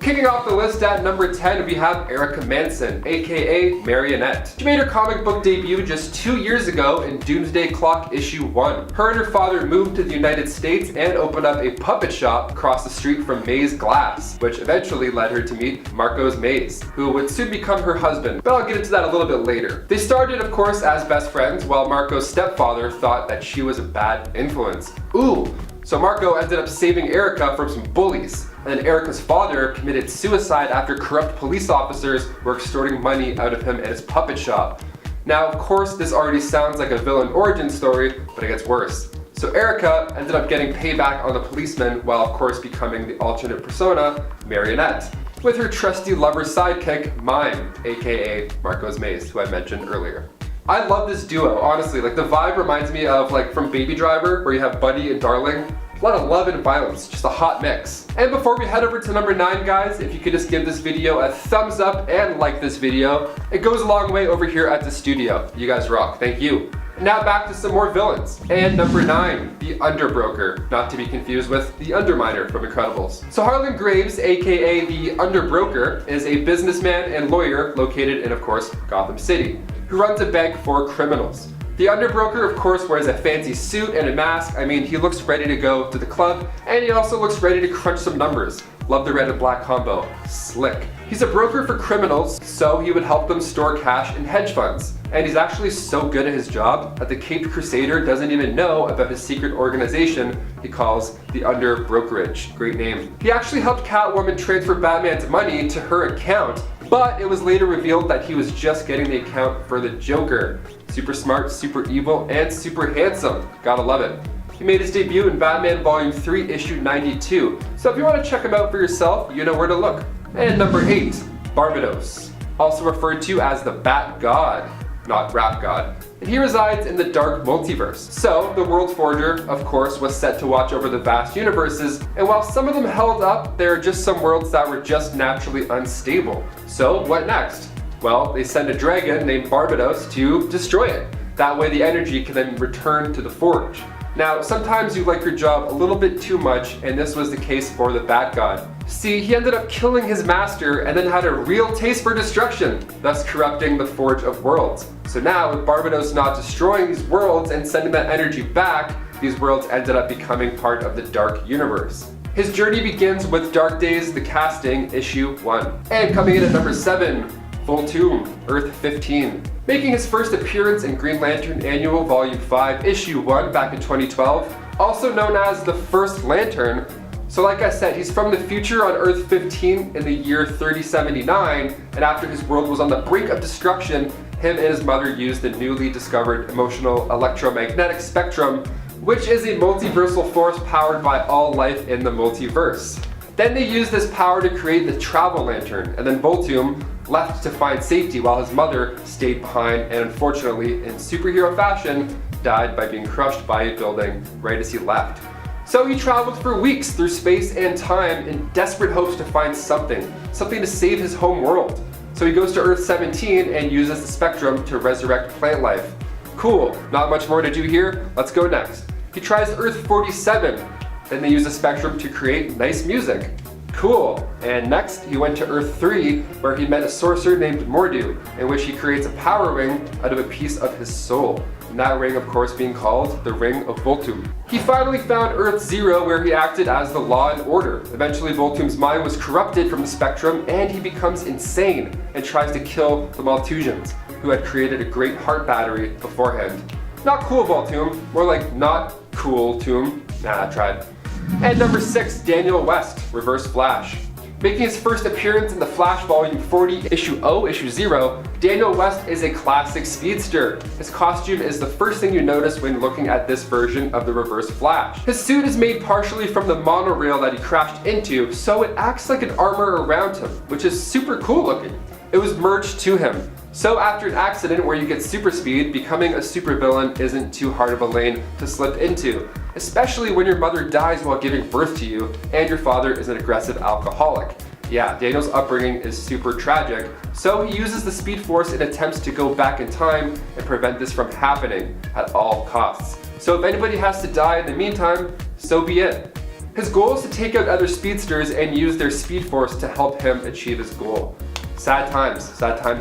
Kicking off the list at number 10, we have Erica Manson, aka Marionette. She made her comic book debut just 2 years ago in Doomsday Clock issue 1. Her and her father moved to the United States and opened up a puppet shop across the street from Maze Glass, which eventually led her to meet Marcos Maze, who would soon become her husband, but I'll get into that a little bit later. They started, of course, as best friends, while Marco's stepfather thought that she was a bad influence. Ooh! So Marco ended up saving Erica from some bullies, and then Erica's father committed suicide after corrupt police officers were extorting money out of him at his puppet shop. Now, of course, this already sounds like a villain origin story, but it gets worse. So Erica ended up getting payback on the policeman while, of course, becoming the alternate persona, Marionette, with her trusty lover sidekick, Mime, aka Marcos Maze, who I mentioned earlier. I love this duo, honestly. Like, the vibe reminds me of, like, from Baby Driver, where you have Buddy and Darling. A lot of love and violence, just a hot mix. And before we head over to number 9, guys, if you could just give this video a thumbs up and like this video, it goes a long way over here at the studio. You guys rock, thank you. Now back to some more villains. And number 9, the Underbroker, not to be confused with the Underminer from Incredibles. So Harlan Graves, aka the Underbroker, is a businessman and lawyer located in, of course, Gotham City, who runs a bank for criminals. The Underbroker, of course, wears a fancy suit and a mask. I mean, he looks ready to go to the club, and he also looks ready to crunch some numbers. Love the red and black combo. Slick. He's a broker for criminals, so he would help them store cash in hedge funds. And he's actually so good at his job that the Caped Crusader doesn't even know about his secret organization he calls the Underbrokerage. Great name. He actually helped Catwoman transfer Batman's money to her account, but it was later revealed that he was just getting the account for the Joker. Super smart, super evil, and super handsome. Gotta love it. He made his debut in Batman Volume 3, issue 92. So if you want to check him out for yourself, you know where to look. And number 8, Barbatos, also referred to as the Bat God, not Rap God. And he resides in the Dark Multiverse. So, the World Forger, of course, was set to watch over the vast universes, and while some of them held up, there are just some worlds that were just naturally unstable. So, what next? Well, they send a dragon named Barbatos to destroy it. That way the energy can then return to the Forge. Now, sometimes you like your job a little bit too much, and this was the case for the Bat God. See, he ended up killing his master and then had a real taste for destruction, thus corrupting the Forge of Worlds. So now, with Barbatos not destroying these worlds and sending that energy back, these worlds ended up becoming part of the Dark Universe. His journey begins with Dark Days, the Casting, issue 1. And coming in at number 7, Voltoom, Earth 15. Making his first appearance in Green Lantern Annual Volume 5, Issue 1 back in 2012, also known as the First Lantern. So like I said, he's from the future on Earth 15 in the year 3079, and after his world was on the brink of destruction, him and his mother used the newly discovered emotional electromagnetic spectrum, which is a multiversal force powered by all life in the multiverse. Then they used this power to create the Travel Lantern, and then Voltoom left to find safety while his mother stayed behind and unfortunately, in superhero fashion, died by being crushed by a building right as he left. So he traveled for weeks through space and time in desperate hopes to find something to save his home world. So he goes to Earth 17 and uses the spectrum to resurrect plant life. Cool, not much more to do here, let's go next. He tries Earth 47, then they use the spectrum to create nice music. Cool. And next, he went to Earth 3, where he met a sorcerer named Mordu, in which he creates a power ring out of a piece of his soul. And that ring, of course, being called the Ring of Voltoom. He finally found Earth 0, where he acted as the law and order. Eventually, Voltoom's mind was corrupted from the spectrum, and he becomes insane and tries to kill the Malthusians, who had created a great heart battery beforehand. Not cool, Voltoom. More like not cool Tomb. Nah, I tried. And number 6, Daniel West, Reverse Flash. Making his first appearance in the Flash Volume 40, Issue 0, Daniel West is a classic speedster. His costume is the first thing you notice when looking at this version of the Reverse Flash. His suit is made partially from the monorail that he crashed into, so it acts like an armor around him, which is super cool looking. It was merged to him. So after an accident where you get super speed, becoming a supervillain isn't too hard of a lane to slip into, especially when your mother dies while giving birth to you and your father is an aggressive alcoholic. Yeah, Daniel's upbringing is super tragic, so he uses the Speed Force in attempts to go back in time and prevent this from happening at all costs. So if anybody has to die in the meantime, so be it. His goal is to take out other speedsters and use their speed force to help him achieve his goal. Sad times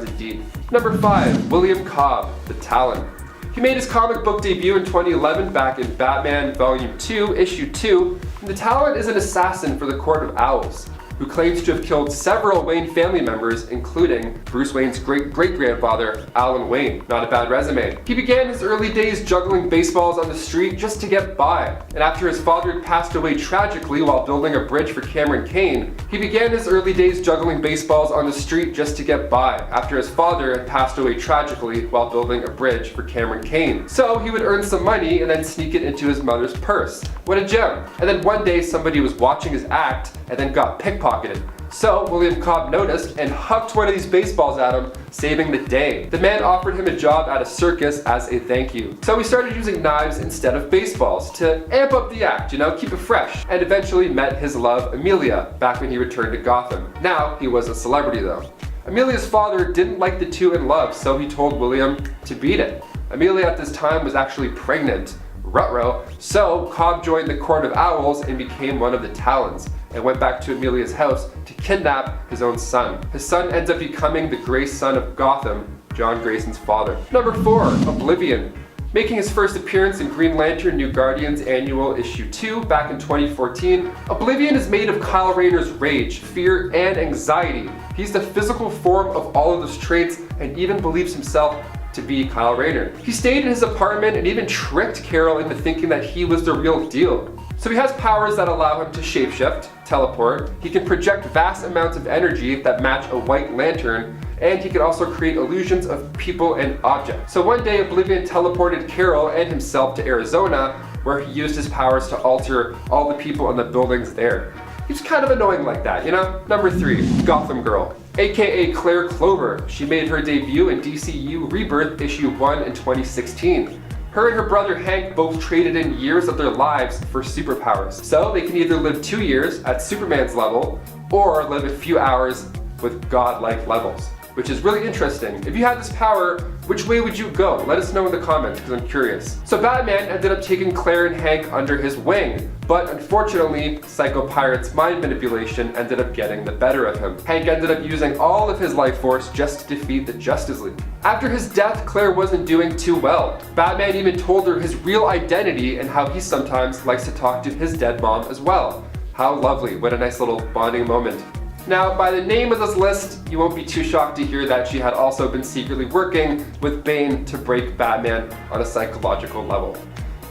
indeed. Number 5, William Cobb, the Talon. He made his comic book debut in 2011 back in Batman Volume 2, Issue 2, and the Talon is an assassin for the Court of Owls, who claims to have killed several Wayne family members, including Bruce Wayne's great-great-grandfather, Alan Wayne. Not a bad resume. He began his early days juggling baseballs on the street just to get by, and after his father had passed away tragically while building a bridge for Cameron Kane, he began his early days juggling baseballs on the street just to get by, after his father had passed away tragically while building a bridge for Cameron Kane. So he would earn some money and then sneak it into his mother's purse. What a gem. And then one day somebody was watching his act and then got pickpocketed. So William Cobb noticed and hucked one of these baseballs at him, saving the day. The man offered him a job at a circus as a thank you. So he started using knives instead of baseballs to amp up the act, keep it fresh, and eventually met his love Amelia back when he returned to Gotham. Now he was a celebrity though. Amelia's father didn't like the two in love, so he told William to beat it. Amelia at this time was actually pregnant. Ruh-roh. So Cobb joined the Court of Owls and became one of the Talons, and went back to Amelia's house to kidnap his own son. His son ends up becoming the Gray Son of Gotham, John Grayson's father. Number 4, Oblivion. Making his first appearance in Green Lantern New Guardians Annual Issue 2 back in 2014, Oblivion is made of Kyle Rayner's rage, fear, and anxiety. He's the physical form of all of those traits and even believes himself to be Kyle Rayner. He stayed in his apartment and even tricked Carol into thinking that he was the real deal. So he has powers that allow him to shapeshift, teleport, he can project vast amounts of energy that match a white lantern, and he can also create illusions of people and objects. So one day Oblivion teleported Carol and himself to Arizona, where he used his powers to alter all the people in the buildings there. He's kind of annoying like that, Number 3, Gotham Girl, aka Claire Clover. She made her debut in DCU Rebirth Issue 1 in 2016. Her and her brother Hank both traded in years of their lives for superpowers. So they can either live 2 years at Superman's level, or live a few hours with godlike levels, which is really interesting. If you had this power, which way would you go? Let us know in the comments, because I'm curious. So Batman ended up taking Claire and Hank under his wing, but unfortunately, Psycho Pirate's mind manipulation ended up getting the better of him. Hank ended up using all of his life force just to defeat the Justice League. After his death, Claire wasn't doing too well. Batman even told her his real identity and how he sometimes likes to talk to his dead mom as well. How lovely, what a nice little bonding moment. Now, by the name of this list, you won't be too shocked to hear that she had also been secretly working with Bane to break Batman on a psychological level.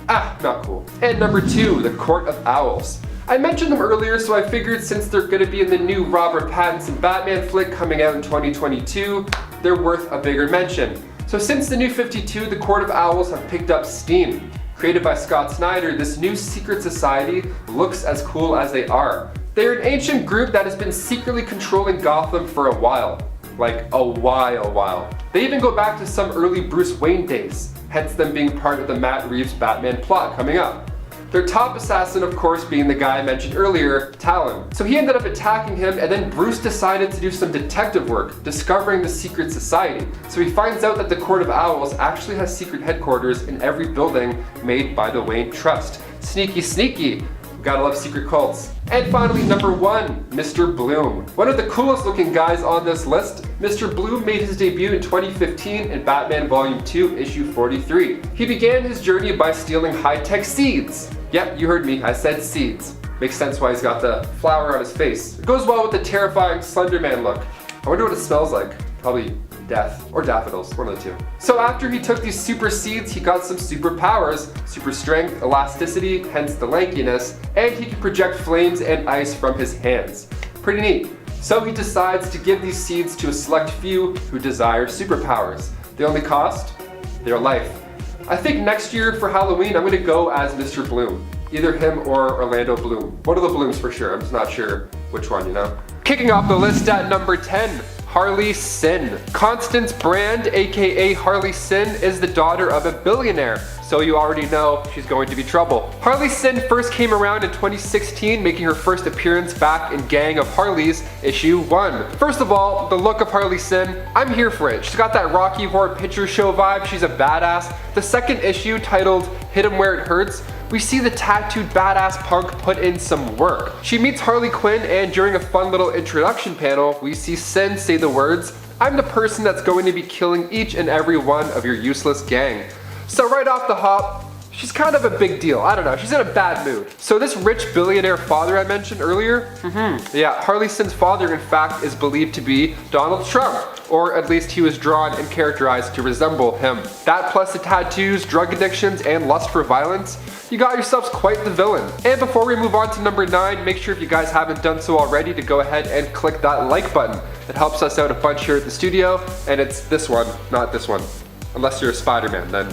Not cool. And number 2, the Court of Owls. I mentioned them earlier, so I figured since they're going to be in the new Robert Pattinson Batman flick coming out in 2022, they're worth a bigger mention. So since the New 52, the Court of Owls have picked up steam. Created by Scott Snyder, this new secret society looks as cool as they are. They're an ancient group that has been secretly controlling Gotham for a while. Like a while. They even go back to some early Bruce Wayne days, hence them being part of the Matt Reeves Batman plot coming up. Their top assassin, of course, being the guy I mentioned earlier, Talon. So he ended up attacking him, and then Bruce decided to do some detective work, discovering the secret society. So he finds out that the Court of Owls actually has secret headquarters in every building made by the Wayne Trust. Sneaky. Gotta love secret cults. And finally, number 1, Mr. Bloom. One of the coolest looking guys on this list, Mr. Bloom made his debut in 2015 in Batman Volume 2, Issue 43. He began his journey by stealing high-tech seeds. Yep, you heard me, I said seeds. Makes sense why he's got the flower on his face. It goes well with the terrifying Slender Man look. I wonder what it smells like. Probably death or daffodils, one of the two. So after he took these super seeds, he got some superpowers, super strength, elasticity, hence the lankiness, and he can project flames and ice from his hands. Pretty neat. So he decides to give these seeds to a select few who desire superpowers. The only cost? Their life. I think next year for Halloween, I'm gonna go as Mr. Bloom. Either him or Orlando Bloom. One of the Blooms for sure, I'm just not sure which one, Kicking off the list at number 10, Harley Sin. Constance Brand, aka Harley Sin, is the daughter of a billionaire, so you already know she's going to be trouble. Harley Sin first came around in 2016, making her first appearance back in Gang of Harleys, issue 1. First of all, the look of Harley Sin, I'm here for it. She's got that Rocky Horror Picture Show vibe, she's a badass. The second issue, titled Hit 'Em Where It Hurts, we see the tattooed badass punk put in some work. She meets Harley Quinn, and during a fun little introduction panel, we see Sin say the words, "I'm the person that's going to be killing each and every one of your useless gang." So right off the hop, she's kind of a big deal. I don't know, she's in a bad mood. So this rich billionaire father I mentioned earlier, yeah, Harley Sin's father in fact is believed to be Donald Trump, or at least he was drawn and characterized to resemble him. That plus the tattoos, drug addictions, and lust for violence, you got yourselves quite the villain. And before we move on to number 9, make sure if you guys haven't done so already to go ahead and click that like button. It helps us out a bunch here at the studio, and it's this one, not this one. Unless you're a Spider-Man, then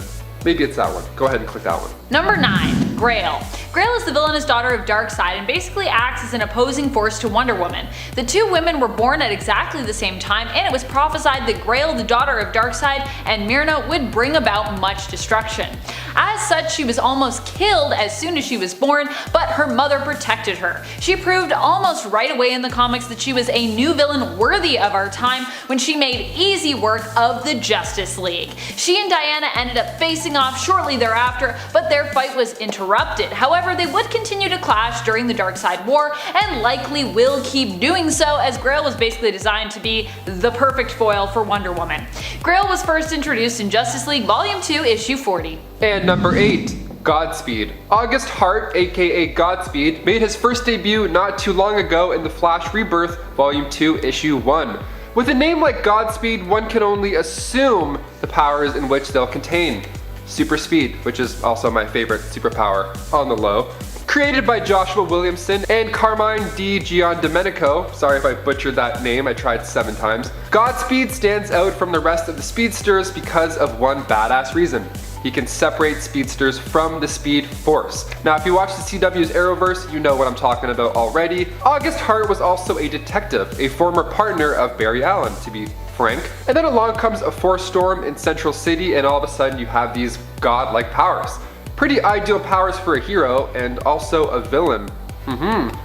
maybe it's that one. Go ahead and click that one. Number 9. GRAIL. GRAIL is the villainous daughter of Darkseid and basically acts as an opposing force to Wonder Woman. The two women were born at exactly the same time, and it was prophesied that GRAIL, the daughter of Darkseid, and Myrna would bring about much destruction. As such, she was almost killed as soon as she was born, but her mother protected her. She proved almost right away in the comics that she was a new villain worthy of our time when she made easy work of the Justice League. She and Diana ended up facing off shortly thereafter, but their fight was interrupted. However, they would continue to clash during the Darkseid War, and likely will keep doing so, as GRAIL was basically designed to be the perfect foil for Wonder Woman. GRAIL was first introduced in Justice League Volume 2, Issue 40. And number 8. Godspeed. August Hart, aka Godspeed, made his first debut not too long ago in the Flash Rebirth Volume 2, Issue 1. With a name like Godspeed, one can only assume the powers in which they'll contain. Super speed, which is also my favorite superpower on the low. Created by Joshua Williamson and Carmine Di Giandomenico, sorry if I butchered that name, I tried 7 times. Godspeed stands out from the rest of the speedsters because of one badass reason. He can separate speedsters from the Speed Force. Now if you watch the CW's Arrowverse, you know what I'm talking about already. August Hart was also a detective, a former partner of Barry Allen, to be frank. And then along comes a force storm in Central City, and all of a sudden you have these godlike powers. Pretty ideal powers for a hero, and also a villain.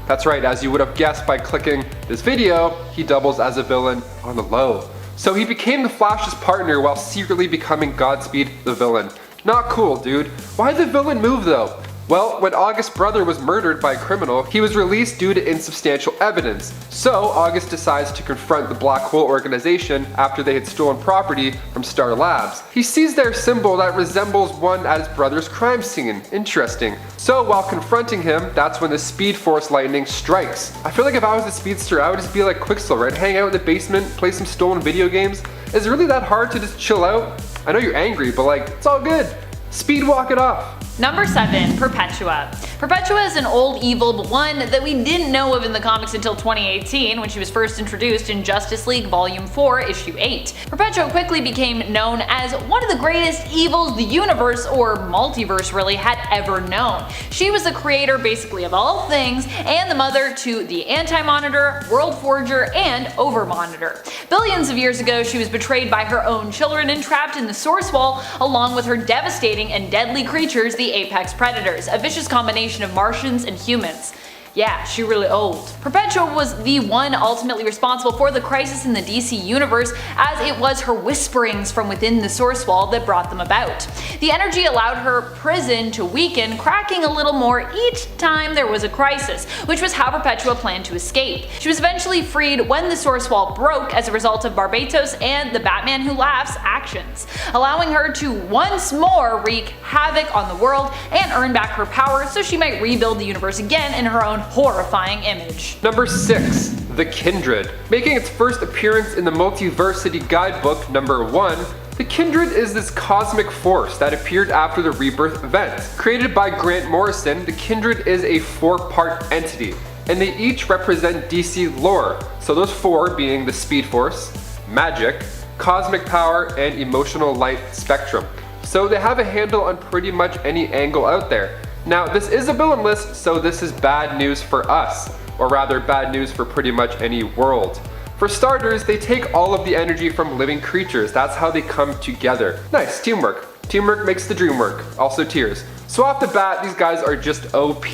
That's right, as you would have guessed by clicking this video, he doubles as a villain on the low. So he became the Flash's partner while secretly becoming Godspeed the villain. Not cool, dude. Why'd the villain move though? Well, when August's brother was murdered by a criminal, he was released due to insubstantial evidence. So August decides to confront the Black Hole organization after they had stolen property from Star Labs. He sees their symbol that resembles one at his brother's crime scene. Interesting. So while confronting him, that's when the Speed Force lightning strikes. I feel like if I was a speedster, I would just be like Quicksilver, right? Hang out in the basement, play some stolen video games. Is it really that hard to just chill out? I know you're angry, but like, it's all good. Speed walk it off. Number 7. Perpetua. Perpetua is an old evil, but one that we didn't know of in the comics until 2018 when she was first introduced in Justice League Volume 4, Issue 8. Perpetua quickly became known as one of the greatest evils the universe, or multiverse really, had ever known. She was the creator basically of all things, and the mother to the Anti-Monitor, World Forger, and Over-Monitor. Billions of years ago, she was betrayed by her own children and trapped in the Source Wall along with her devastating and deadly creatures, the Apex Predators, a vicious combination of Martians and humans. Yeah, she really old. Perpetua was the one ultimately responsible for the crisis in the DC universe, as it was her whisperings from within the Source Wall that brought them about. The energy allowed her prison to weaken, cracking a little more each time there was a crisis, which was how Perpetua planned to escape. She was eventually freed when the Source Wall broke as a result of Barbatos and the Batman Who Laughs actions, allowing her to once more wreak havoc on the world and earn back her power so she might rebuild the universe again in her own horrifying image. Number 6. The Kindred. Making its first appearance in the Multiversity Guidebook number 1, the Kindred is this cosmic force that appeared after the Rebirth event. Created by Grant Morrison, the Kindred is a 4-part entity, and they each represent DC lore, so those 4 being the Speed Force, magic, cosmic power, and emotional light spectrum. So they have a handle on pretty much any angle out there. Now this is a villain list, so this is bad news for us, or rather bad news for pretty much any world. For starters, they take all of the energy from living creatures. That's how they come together. Nice, teamwork. Teamwork makes the dream work. Also tears. So off the bat, these guys are just OP.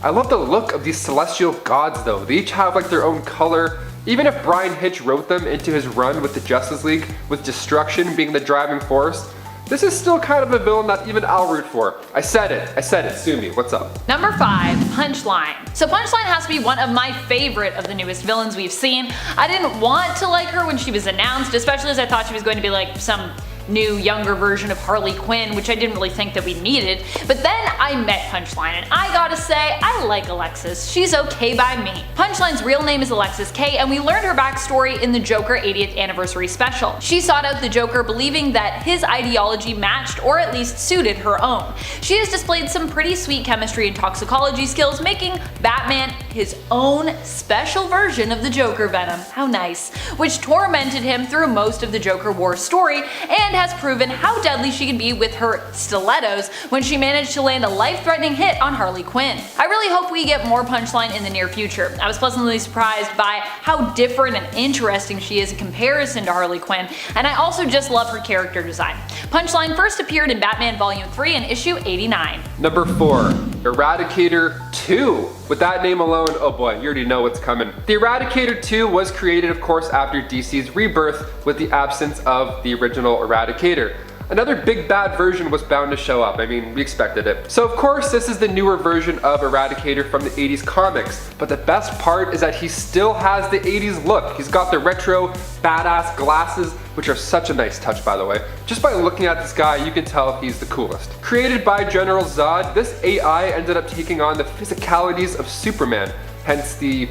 I love the look of these celestial gods though. They each have like their own color. Even if Brian Hitch wrote them into his run with the Justice League, with destruction being the driving force, this is still kind of a villain that even I'll root for. I said it, sue me, what's up? Number 5, Punchline. So Punchline has to be one of my favorite of the newest villains we've seen. I didn't want to like her when she was announced, especially as I thought she was going to be like some new younger version of Harley Quinn, which I didn't really think that we needed. But then I met Punchline, and I gotta say, I like Alexis. She's okay by me. Punchline's real name is Alexis K, and we learned her backstory in the Joker 80th anniversary special. She sought out the Joker believing that his ideology matched or at least suited her own. She has displayed some pretty sweet chemistry and toxicology skills, making Batman his own special version of the Joker venom. How nice. Which tormented him through most of the Joker War story, and has proven how deadly she can be with her stilettos when she managed to land a life-threatening hit on Harley Quinn. I really hope we get more Punchline in the near future. I was pleasantly surprised by how different and interesting she is in comparison to Harley Quinn, and I also just love her character design. Punchline first appeared in Batman Volume 3 in issue 89. Number 4, ERADICATOR 2. With that name alone, oh boy, you already know what's coming. The ERADICATOR 2 was created, of course, after DC's rebirth with the absence of the original ERADICATOR. Another big bad version was bound to show up. I mean, we expected it. So of course this is the newer version of ERADICATOR from the 80s comics, but the best part is that he still has the 80s look. He's got the retro badass glasses, which are such a nice touch, by the way. Just by looking at this guy, you can tell he's the coolest. Created by General Zod, this AI ended up taking on the physicalities of Superman, hence the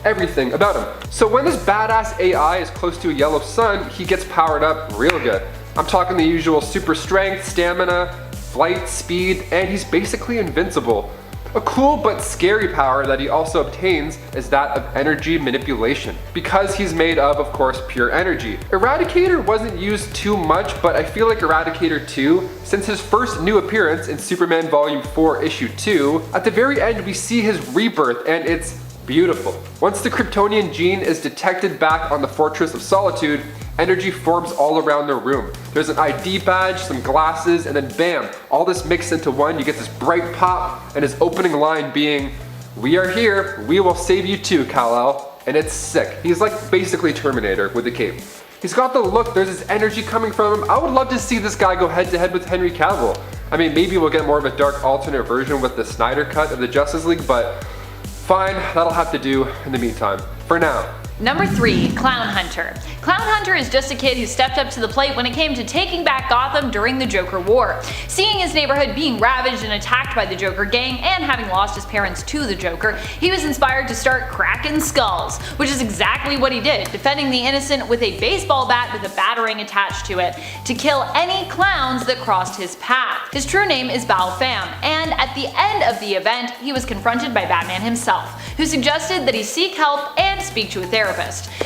everything about him. So when this badass AI is close to a yellow sun, he gets powered up real good. I'm talking the usual super strength, stamina, flight, speed, and he's basically invincible. A cool but scary power that he also obtains is that of energy manipulation, because he's made of course, pure energy. ERADICATOR wasn't used too much, but I feel like ERADICATOR 2, since his first new appearance in Superman Volume 4 Issue 2, at the very end we see his rebirth, and it's beautiful. Once the Kryptonian gene is detected back on the Fortress of Solitude, energy forms all around the room. There's an ID badge, some glasses, and then bam, all this mixed into one. You get this bright pop, and his opening line being, "We are here, we will save you too, Kal-El." And it's sick. He's like basically Terminator with the cape. He's got the look, there's this energy coming from him. I would love to see this guy go head to head with Henry Cavill. I mean, maybe we'll get more of a dark alternate version with the Snyder cut of the Justice League, but fine, that'll have to do in the meantime. For now. Number 3, CLOWNHUNTER. CLOWNHUNTER is just a kid who stepped up to the plate when it came to taking back Gotham during the Joker War. Seeing his neighborhood being ravaged and attacked by the Joker gang, and having lost his parents to the Joker, he was inspired to start cracking skulls, which is exactly what he did, defending the innocent with a baseball bat with a batarang attached to it, to kill any clowns that crossed his path. His true name is Bao Pham, and at the end of the event, he was confronted by Batman himself, who suggested that he seek help and speak to a therapist.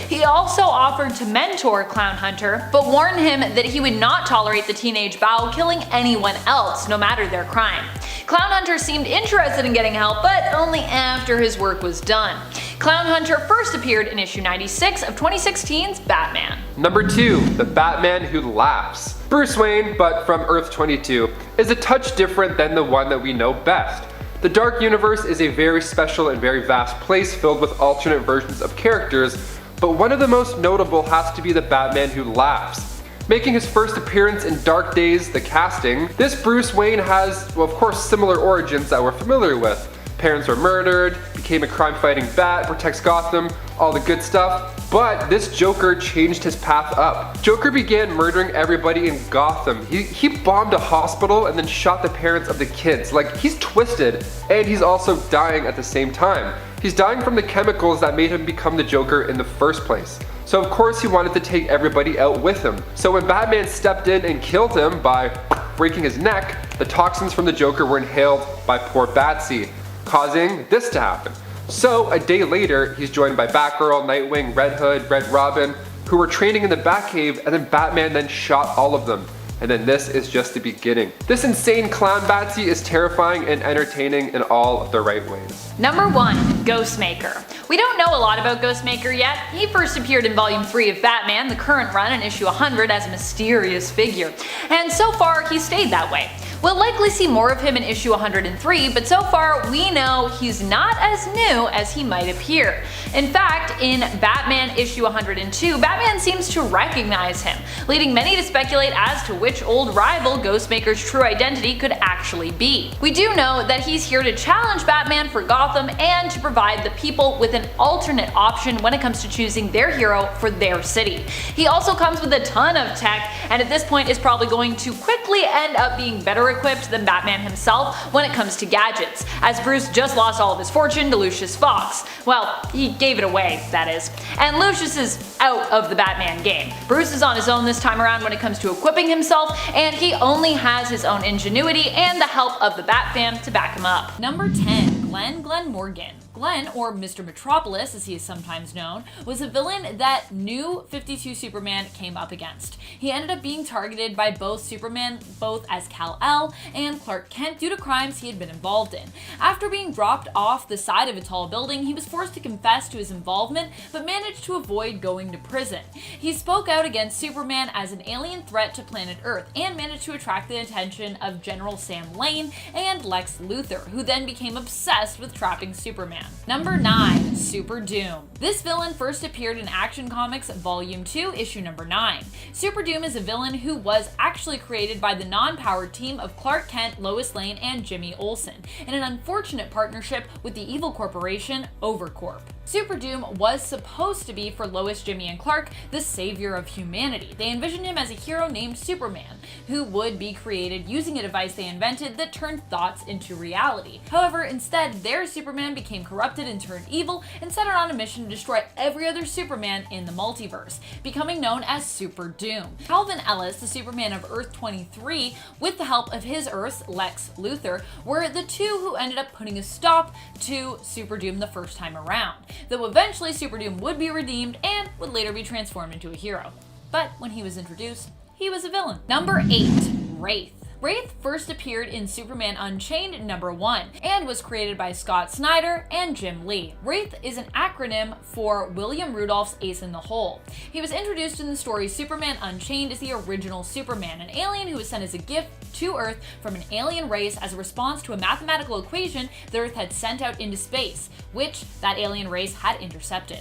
He also offered to mentor CLOWNHUNTER, but warned him that he would not tolerate the teenage Bao killing anyone else, no matter their crime. CLOWNHUNTER seemed interested in getting help, but only after his work was done. CLOWNHUNTER first appeared in issue 96 of 2016's Batman. Number 2, the Batman who laughs. Bruce Wayne, but from Earth 22, is a touch different than the one that we know best. The Dark Universe is a very special and very vast place filled with alternate versions of characters, but one of the most notable has to be the Batman who laughs. Making his first appearance in Dark Days, the casting, this Bruce Wayne has, well, of course, similar origins that we're familiar with. Parents were murdered, became a crime-fighting bat, protects Gotham, all the good stuff. But this Joker changed his path up. Joker began murdering everybody in Gotham. He bombed a hospital and then shot the parents of the kids. Like, he's twisted, and he's also dying at the same time. He's dying from the chemicals that made him become the Joker in the first place. So of course he wanted to take everybody out with him. So when Batman stepped in and killed him by breaking his neck, the toxins from the Joker were inhaled by poor Batsy, causing this to happen. So a day later, he's joined by Batgirl, Nightwing, Red Hood, Red Robin, who were training in the Batcave, and then Batman then shot all of them. And then this is just the beginning. This insane clown Batsy is terrifying and entertaining in all of the right ways. Number 1, Ghostmaker. We don't know a lot about Ghostmaker yet. He first appeared in Volume 3 of Batman, the current run, in issue 100 as a mysterious figure. And so far, he stayed that way. We'll likely see more of him in issue 103, but so far we know he's not as new as he might appear. In fact, in Batman issue 102, Batman seems to recognize him, leading many to speculate as to which old rival Ghostmaker's true identity could actually be. We do know that he's here to challenge Batman for Gotham and to provide the people with an alternate option when it comes to choosing their hero for their city. He also comes with a ton of tech, and at this point is probably going to quickly end up being better equipped than Batman himself when it comes to gadgets, as Bruce just lost all of his fortune to Lucius Fox. Well, he gave it away, that is. And Lucius is out of the Batman game. Bruce is on his own this time around when it comes to equipping himself, and he only has his own ingenuity and the help of the Bat fam to back him up. Number 10. GLENMORGAN. Glen, or Mr. Metropolis as he is sometimes known, was a villain that New 52 Superman came up against. He ended up being targeted by both Superman, both as Kal-El and Clark Kent, due to crimes he had been involved in. After being dropped off the side of a tall building, he was forced to confess to his involvement, but managed to avoid going to prison. He spoke out against Superman as an alien threat to planet Earth, and managed to attract the attention of General Sam Lane and Lex Luthor, who then became obsessed with trapping Superman. Number 9. SUPERDOOM. This villain first appeared in Action Comics Volume 2, issue number 9. SUPERDOOM is a villain who was actually created by the non-powered team of Clark Kent, Lois Lane, and Jimmy Olsen, in an unfortunate partnership with the evil corporation Overcorp. SUPERDOOM was supposed to be for Lois, Jimmy, and Clark the savior of humanity. They envisioned him as a hero named Superman, who would be created using a device they invented that turned thoughts into reality. However, instead, their Superman became corrupted and turned evil, and set out on a mission to destroy every other Superman in the multiverse, becoming known as SUPERDOOM. Calvin Ellis, the Superman of Earth 23, with the help of his Earth's Lex Luthor, were the two who ended up putting a stop to SUPERDOOM the first time around, though eventually SUPERDOOM would be redeemed and would later be transformed into a hero. But when he was introduced, he was a villain. Number 8. WRAITH. WRAITH first appeared in Superman Unchained number 1 and was created by Scott Snyder and Jim Lee. WRAITH is an acronym for William Rudolph's Ace in the Hole. He was introduced in the story Superman Unchained as the original Superman, an alien who was sent as a gift to Earth from an alien race as a response to a mathematical equation that Earth had sent out into space, which that alien race had intercepted.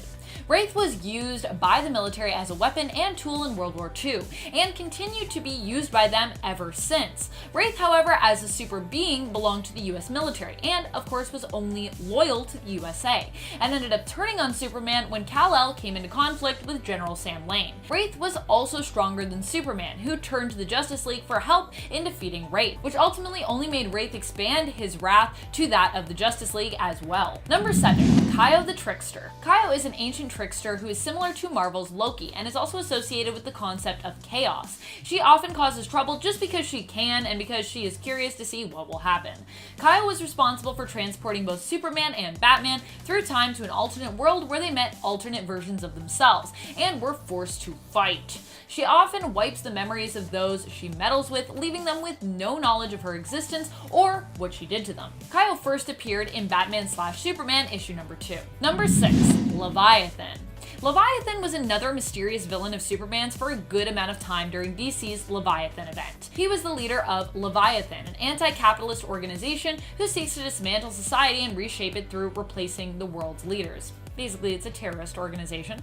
WRAITH was used by the military as a weapon and tool in World War II, and continued to be used by them ever since. WRAITH, however, as a super being, belonged to the US military, and of course was only loyal to the USA, and ended up turning on Superman when Kal-El came into conflict with General Sam Lane. WRAITH was also stronger than Superman, who turned to the Justice League for help in defeating WRAITH, which ultimately only made WRAITH expand his wrath to that of the Justice League as well. Number 7. KAIYO the Trickster. KAIYO is an ancient trickster who is similar to Marvel's Loki, and is also associated with the concept of chaos. She often causes trouble just because she can, and because she is curious to see what will happen. KAIYO was responsible for transporting both Superman and Batman through time to an alternate world where they met alternate versions of themselves, and were forced to fight. She often wipes the memories of those she meddles with, leaving them with no knowledge of her existence or what she did to them. KAIYO first appeared in Batman/Superman issue number 2. Number 6. Leviathan. Leviathan was another mysterious villain of Superman's for a good amount of time during DC's Leviathan event. He was the leader of Leviathan, an anti-capitalist organization who seeks to dismantle society and reshape it through replacing the world's leaders. Basically, it's a terrorist organization.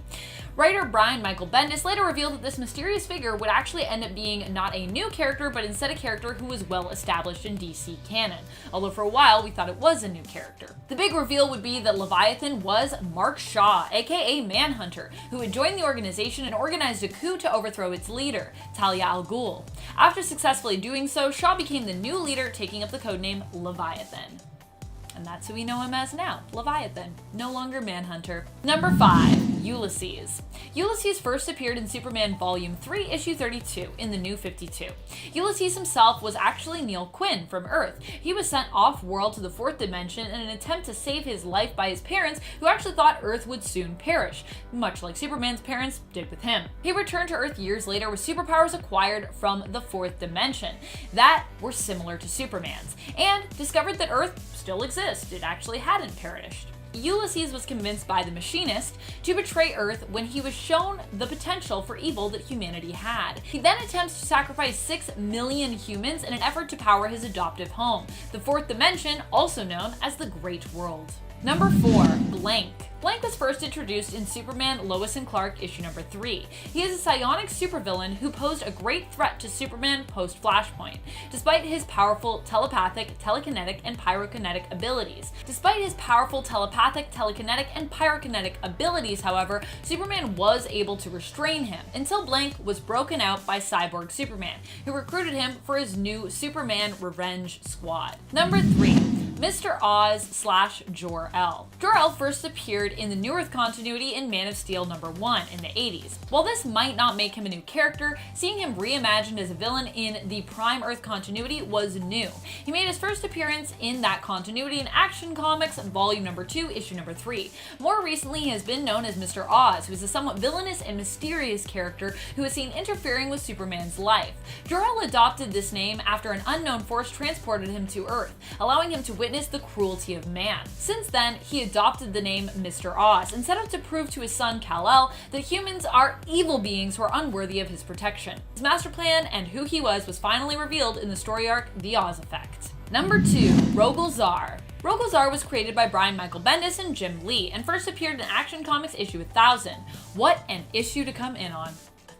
Writer Brian Michael Bendis later revealed that this mysterious figure would actually end up being not a new character, but instead a character who was well established in DC canon, although for a while we thought it was a new character. The big reveal would be that Leviathan was Mark Shaw, aka Manhunter, who had joined the organization and organized a coup to overthrow its leader, Talia al Ghul. After successfully doing so, Shaw became the new leader, taking up the codename Leviathan. And that's who we know him as now, Leviathan, no longer Manhunter. Number 5. Ulysses. Ulysses first appeared in Superman Volume 3, issue 32, in the New 52. Ulysses himself was actually Neil Quinn from Earth. He was sent off-world to the 4th dimension in an attempt to save his life by his parents, who actually thought Earth would soon perish, much like Superman's parents did with him. He returned to Earth years later with superpowers acquired from the 4th dimension that were similar to Superman's, and discovered that Earth still exists. It actually hadn't perished. Ulysses was convinced by the Machinist to betray Earth when he was shown the potential for evil that humanity had. He then attempts to sacrifice 6 million humans in an effort to power his adoptive home, the fourth dimension, also known as the Great World. Number 4. Blank. Blank was first introduced in Superman Lois and Clark issue number 3. He is a psionic supervillain who posed a great threat to Superman post-Flashpoint, despite his powerful telepathic, telekinetic, and pyrokinetic abilities. However, Superman was able to restrain him until Blank was broken out by Cyborg Superman, who recruited him for his new Superman Revenge Squad. Number 3. Mr. Oz / JOR-EL. JOR-EL first appeared in the New Earth continuity in Man of Steel number 1 in the 80s. While this might not make him a new character, seeing him reimagined as a villain in the Prime Earth continuity was new. He made his first appearance in that continuity in Action Comics volume number 2, issue number 3. More recently, he has been known as Mr. Oz, who is a somewhat villainous and mysterious character who is seen interfering with Superman's life. JOR-EL adopted this name after an unknown force transported him to Earth, allowing him to witness the cruelty of man. Since then, he adopted the name Mr. Oz and set out to prove to his son Kal-El that humans are evil beings who are unworthy of his protection. His master plan and who he was finally revealed in the story arc The Oz Effect. Number 2. ROGOL ZAAR. ROGOL ZAAR was created by Brian Michael Bendis and Jim Lee and first appeared in Action Comics issue 1000. What an issue to come in on.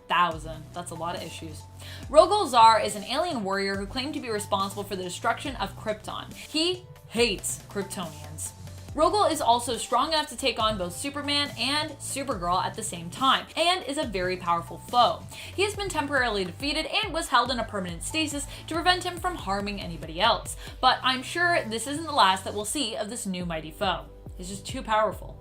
1,000. That's a lot of issues. ROGOL ZAAR is an alien warrior who claimed to be responsible for the destruction of Krypton. He hates Kryptonians. ROGOL is also strong enough to take on both Superman and Supergirl at the same time, and is a very powerful foe. He has been temporarily defeated and was held in a permanent stasis to prevent him from harming anybody else. But I'm sure this isn't the last that we'll see of this new mighty foe. He's just too powerful.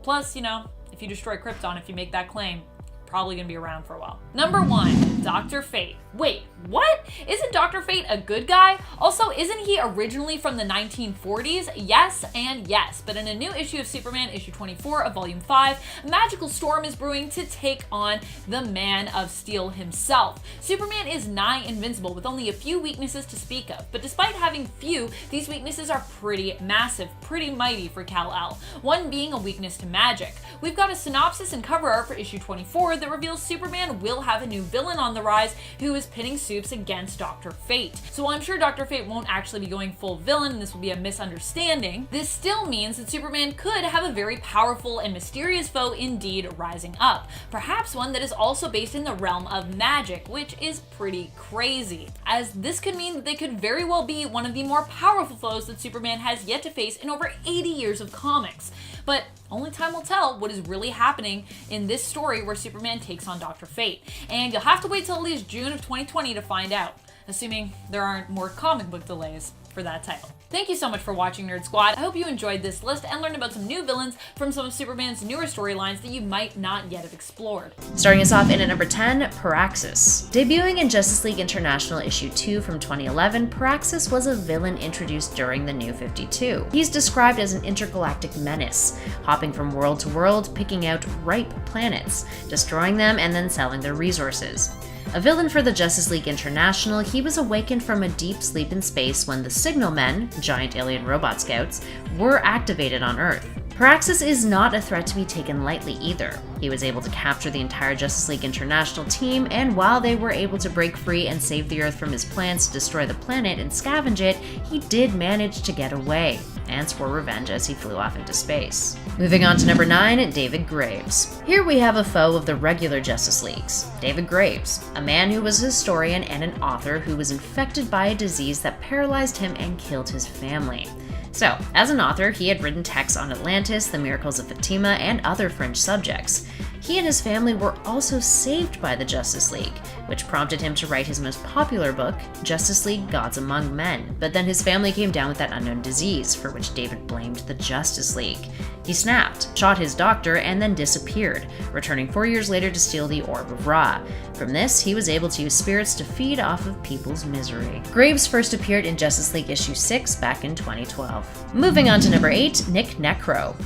Plus, you know, if you destroy Krypton, if you make that claim, probably gonna be around for a while. Number 1. Dr. Fate. Wait, what? Isn't Dr. Fate a good guy? Also, isn't he originally from the 1940s? Yes and yes, but in a new issue of Superman, issue 24 of volume 5, a magical storm is brewing to take on the Man of Steel himself. Superman is nigh invincible with only a few weaknesses to speak of, but despite having few, these weaknesses are pretty massive, pretty mighty for Kal-El, one being a weakness to magic. We've got a synopsis and cover art for issue 24 that reveals Superman will have a new villain on the rise who is pitting Supes against Dr. Fate. So while I'm sure Dr. Fate won't actually be going full villain and this will be a misunderstanding, this still means that Superman could have a very powerful and mysterious foe indeed rising up. Perhaps one that is also based in the realm of magic, which is pretty crazy, as this could mean that they could very well be one of the more powerful foes that Superman has yet to face in over 80 years of comics. But only time will tell what is really happening in this story where Superman takes on Dr. Fate. And you'll have to wait till at least June of 2020 to find out, assuming there aren't more comic book delays for that title. Thank you so much for watching, Nerd Squad. I hope you enjoyed this list and learned about some new villains from some of Superman's newer storylines that you might not yet have explored. Starting us off in at number 10, Paraxis. Debuting in Justice League International issue 2 from 2011, Paraxis was a villain introduced during the New 52. He's described as an intergalactic menace, hopping from world to world, picking out ripe planets, destroying them, and then selling their resources. A villain for the Justice League International, he was awakened from a deep sleep in space when the Signal Men, giant alien robot scouts, were activated on Earth. Paraxis is not a threat to be taken lightly either. He was able to capture the entire Justice League International team, and while they were able to break free and save the Earth from his plans to destroy the planet and scavenge it, he did manage to get away and swore revenge as he flew off into space. Moving on to number 9, David Graves. Here we have a foe of the regular Justice Leagues, David Graves, a man who was a historian and an author who was infected by a disease that paralyzed him and killed his family. So, as an author, he had written texts on Atlantis, the miracles of Fatima, and other fringe subjects. He and his family were also saved by the Justice League, which prompted him to write his most popular book, Justice League: Gods Among Men. But then his family came down with that unknown disease, for which David blamed the Justice League. He snapped, shot his doctor, and then disappeared, returning 4 years later to steal the Orb of Ra. From this, he was able to use spirits to feed off of people's misery. Graves first appeared in Justice League issue 6 back in 2012. Moving on to number 8, Nick Necro.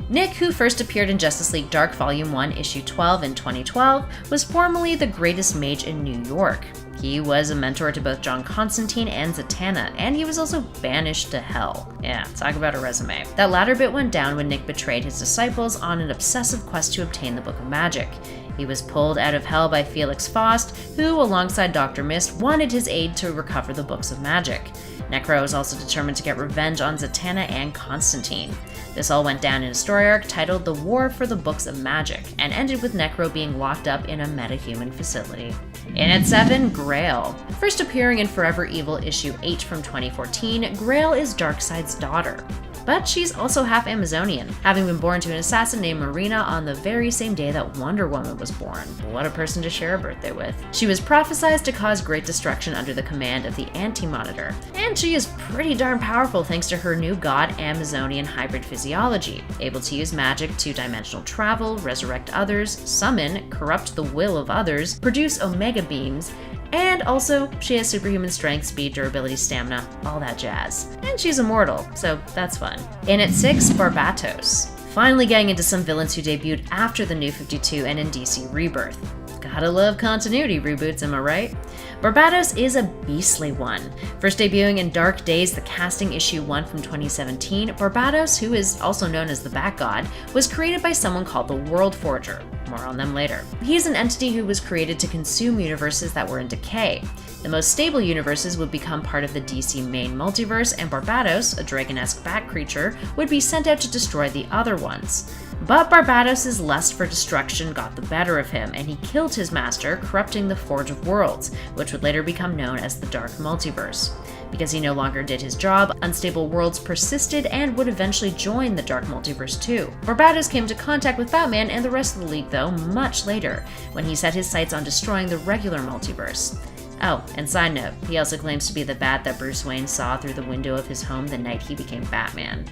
Nick, who first appeared in Justice League Dark Volume 1, Issue 12 in 2012, was formerly the greatest mage in New York. He was a mentor to both John Constantine and Zatanna, and he was also banished to hell. Yeah, talk about a resume. That latter bit went down when Nick betrayed his disciples on an obsessive quest to obtain the Book of Magic. He was pulled out of hell by Felix Faust, who, alongside Dr. Mist, wanted his aid to recover the Books of Magic. Necro was also determined to get revenge on Zatanna and Constantine. This all went down in a story arc titled The War for the Books of Magic, and ended with Necro being locked up in a metahuman facility. In at 7, Grail. First appearing in Forever Evil issue 8 from 2014, Grail is Darkseid's daughter. But she's also half Amazonian, having been born to an assassin named Marina on the very same day that Wonder Woman was born. What a person to share a birthday with. She was prophesized to cause great destruction under the command of the Anti-Monitor, and she is pretty darn powerful thanks to her new god Amazonian hybrid physiology, able to use magic to dimensional travel, resurrect others, summon, corrupt the will of others, produce omega beams, and also, she has superhuman strength, speed, durability, stamina, all that jazz. And she's immortal, so that's fun. In at 6, Barbatos. Finally getting into some villains who debuted after the New 52 and in DC Rebirth. Gotta love continuity reboots, am I right? Barbatos is a beastly one. First debuting in Dark Days, the Casting issue 1 from 2017, Barbatos, who is also known as the Bat God, was created by someone called the World Forger. More on them later. He's an entity who was created to consume universes that were in decay. The most stable universes would become part of the DC main multiverse, and Barbatos, a dragon-esque bat creature, would be sent out to destroy the other ones. But Barbatos' lust for destruction got the better of him, and he killed his master, corrupting the Forge of Worlds, which would later become known as the Dark Multiverse. Because he no longer did his job, unstable worlds persisted and would eventually join the Dark Multiverse too. Barbatos came into contact with Batman and the rest of the League, though, much later, when he set his sights on destroying the regular multiverse. Oh, and side note, he also claims to be the bat that Bruce Wayne saw through the window of his home the night he became Batman.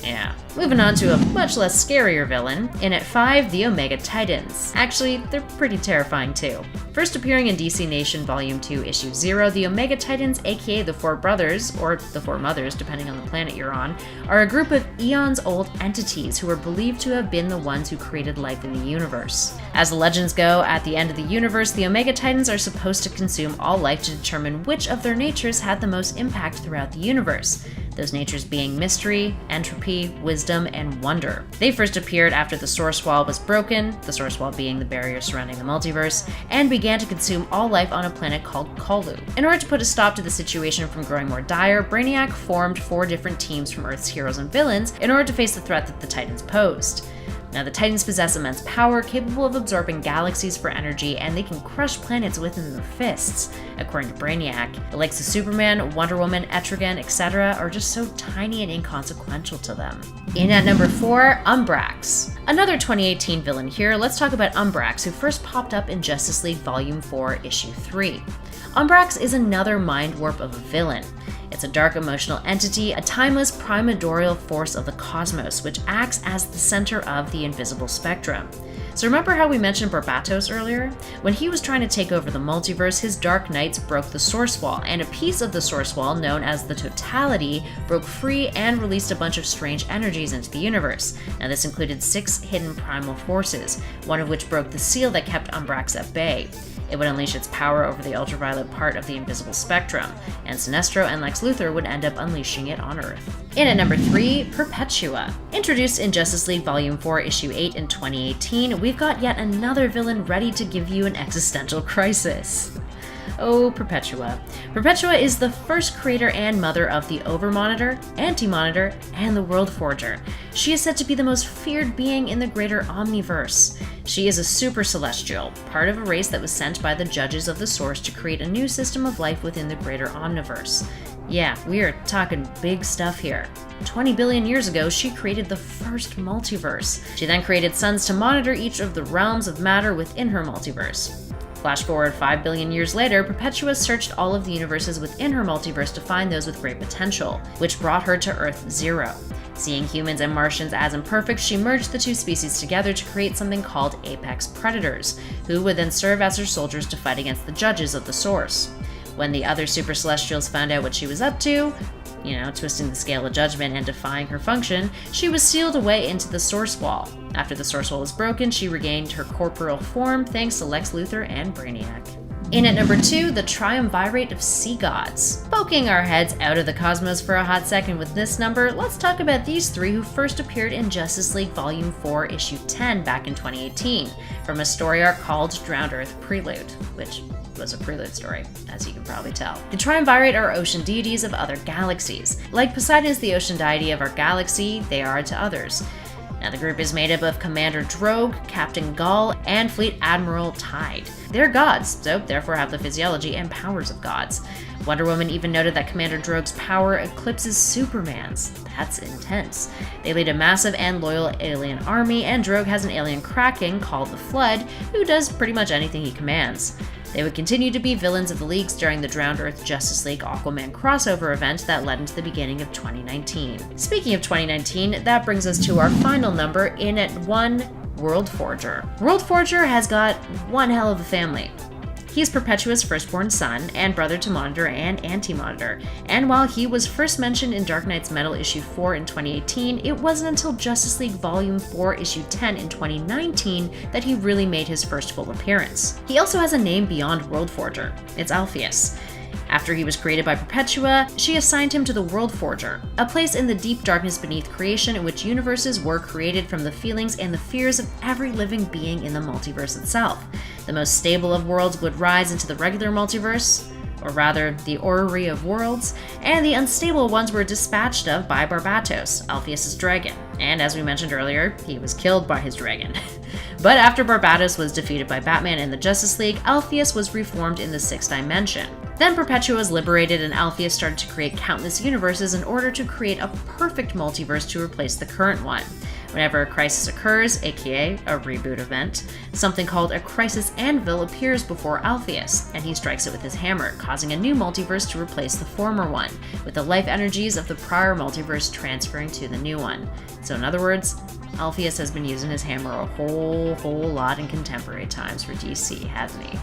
Yeah. Moving on to a much less scarier villain. In at 5, the Omega Titans. Actually, they're pretty terrifying too. First appearing in DC Nation Volume 2, Issue 0, the Omega Titans, aka the Four Brothers, or the Four Mothers, depending on the planet you're on, are a group of eons-old entities who are believed to have been the ones who created life in the universe. As the legends go, at the end of the universe, the Omega Titans are supposed to consume all life to determine which of their natures had the most impact throughout the universe. Those natures being mystery, entropy, wisdom, and wonder. They first appeared after the Source Wall was broken, the Source Wall being the barrier surrounding the multiverse, and began to consume all life on a planet called Kalu. In order to put a stop to the situation from growing more dire, Brainiac formed 4 different teams from Earth's heroes and villains in order to face the threat that the Titans posed. Now, the Titans possess immense power, capable of absorbing galaxies for energy, and they can crush planets within their fists. According to Brainiac, the likes of Superman, Wonder Woman, Etrigan, etc. are just so tiny and inconsequential to them. In at number 4, Umbrax. Another 2018 villain here. Let's talk about Umbrax, who first popped up in Justice League Volume 4, Issue 3. Umbrax is another mind warp of a villain. It's a dark emotional entity, a timeless primordial force of the cosmos, which acts as the center of the invisible spectrum. So remember how we mentioned Barbatos earlier? When he was trying to take over the multiverse, his Dark Knights broke the Source Wall, and a piece of the Source Wall, known as the Totality, broke free and released a bunch of strange energies into the universe. Now this included 6 hidden primal forces, one of which broke the seal that kept Umbrax at bay. It would unleash its power over the ultraviolet part of the invisible spectrum, and Sinestro and Lex Luthor would end up unleashing it on Earth. In at number 3, Perpetua. Introduced in Justice League Volume 4, Issue 8 in 2018, we've got yet another villain ready to give you an existential crisis. Oh, Perpetua. Perpetua is the first creator and mother of the Overmonitor, Anti-Monitor, and the World Forger. She is said to be the most feared being in the greater Omniverse. She is a super celestial, part of a race that was sent by the judges of the Source to create a new system of life within the greater Omniverse. Yeah, we are talking big stuff here. 20 billion years ago, she created the first multiverse. She then created suns to monitor each of the realms of matter within her multiverse. Flash forward 5 billion years later, Perpetua searched all of the universes within her multiverse to find those with great potential, which brought her to Earth 0. Seeing humans and Martians as imperfect, she merged the two species together to create something called Apex Predators, who would then serve as her soldiers to fight against the judges of the Source. When the other Super Celestials found out what she was up to, twisting the scale of judgment and defying her function, she was sealed away into the Source Wall. After the Source Wall was broken, she regained her corporeal form thanks to Lex Luthor and Brainiac. In at number 2, the Triumvirate of Sea Gods. Poking our heads out of the cosmos for a hot second with this number, let's talk about these 3 who first appeared in Justice League Volume 4, Issue 10 back in 2018, from a story arc called Drowned Earth Prelude, which was a prelude story, as you can probably tell. The Triumvirate are ocean deities of other galaxies. Like Poseidon is the ocean deity of our galaxy, they are to others. Now, the group is made up of Commander Drogue, Captain Gull, and Fleet Admiral Tide. They're gods, so therefore have the physiology and powers of gods. Wonder Woman even noted that Commander Drogue's power eclipses Superman's. That's intense. They lead a massive and loyal alien army, and Drogue has an alien kraken called the Flood, who does pretty much anything he commands. They would continue to be villains of the Leagues during the Drowned Earth Justice League Aquaman crossover event that led into the beginning of 2019. Speaking of 2019, that brings us to our final number, in at 1, World Forger. World Forger has got one hell of a family. He's Perpetua's firstborn son, and brother to Monitor and Anti-Monitor, and while he was first mentioned in Dark Knight's Metal Issue 4 in 2018, it wasn't until Justice League Volume 4 Issue 10 in 2019 that he really made his first full appearance. He also has a name beyond World Forger. It's Alpheus. After he was created by Perpetua, she assigned him to the World Forger, a place in the deep darkness beneath creation in which universes were created from the feelings and the fears of every living being in the multiverse itself. The most stable of worlds would rise into the regular multiverse, or rather, the orrery of worlds, and the unstable ones were dispatched of by Barbatos, Alpheus' dragon, and as we mentioned earlier, he was killed by his dragon. But after Barbatos was defeated by Batman and the Justice League, Alpheus was reformed in the 6th dimension. Then Perpetua was liberated and Alpheus started to create countless universes in order to create a perfect multiverse to replace the current one. Whenever a crisis occurs, aka a reboot event, something called a crisis anvil appears before Alpheus, and he strikes it with his hammer, causing a new multiverse to replace the former one, with the life energies of the prior multiverse transferring to the new one. So in other words, Alpheus has been using his hammer a whole lot in contemporary times for DC, hasn't he?